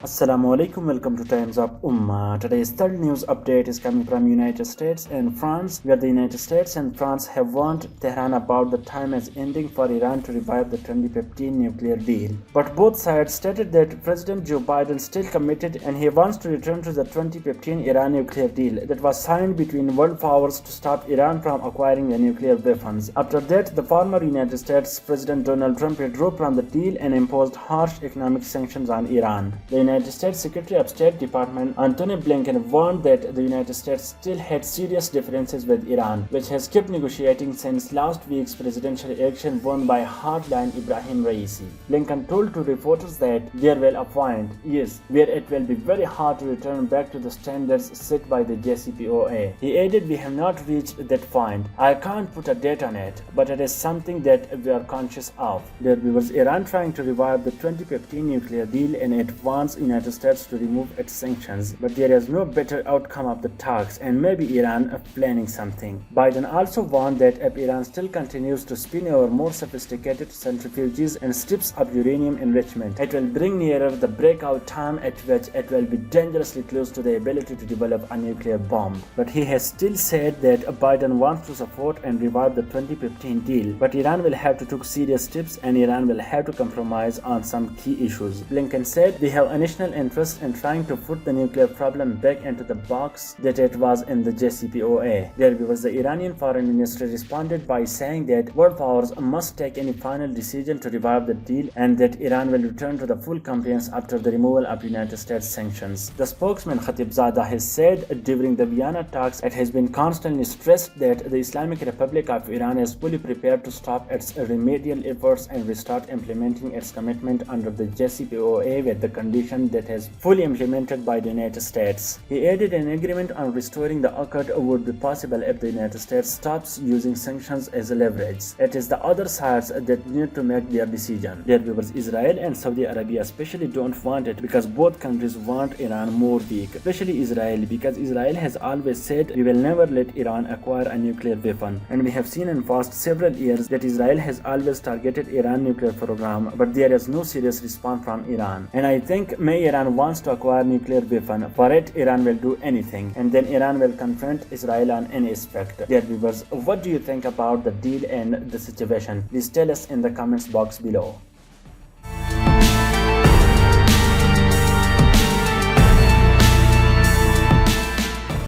Assalamu alaikum, welcome to Times of Ummah. Today's third news update is coming from United States and France, where the United States and France have warned Tehran about the time is ending for Iran to revive the 2015 nuclear deal. But both sides stated that President Joe Biden still committed and he wants to return to the 2015 Iran nuclear deal that was signed between world powers to stop Iran from acquiring the nuclear weapons. After that, the former United States President Donald Trump withdrew from the deal and imposed harsh economic sanctions on Iran. The United States Secretary of State Department Antony Blinken warned that the United States still had serious differences with Iran, which has kept negotiating since last week's presidential election won by hardline Ibrahim Raisi. Blinken told to reporters that there will a point, yes, where it will be very hard to return back to the standards set by the JCPOA. He added, "We have not reached that point. I can't put a date on it, but it is something that we are conscious of." There was Iran trying to revive the 2015 nuclear deal and it wants United States to remove its sanctions, but there is no better outcome of the talks and maybe Iran planning something. Biden also warned that if Iran still continues to spin over more sophisticated centrifuges and steps up uranium enrichment, it will bring nearer the breakout time at which it will be dangerously close to the ability to develop a nuclear bomb. But he has still said that Biden wants to support and revive the 2015 deal, but Iran will have to take serious steps and Iran will have to compromise on some key issues. Blinken said, "We have initial interest in trying to put the nuclear problem back into the box that it was in the JCPOA." There was the Iranian foreign ministry responded by saying that world powers must take any final decision to revive the deal and that Iran will return to the full compliance after the removal of United States sanctions. The spokesman Khatibzadeh has said during the Vienna talks it has been constantly stressed that the Islamic Republic of Iran is fully prepared to stop its remedial efforts and restart implementing its commitment under the JCPOA with the condition that is fully implemented by the United States. He added an agreement on restoring the accord would be possible if the United States stops using sanctions as a leverage. It is the other sides that need to make their decision. There was Israel and Saudi Arabia especially don't want it because both countries want Iran more weak, especially Israel because Israel has always said we will never let Iran acquire a nuclear weapon, and we have seen in past several years that Israel has always targeted Iran nuclear program, but there is no serious response from Iran. And I think Iran wants to acquire nuclear weapon. For it, Iran will do anything, and then Iran will confront Israel on any aspect. Dear viewers, what do you think about the deal and the situation? Please tell us in the comments box below.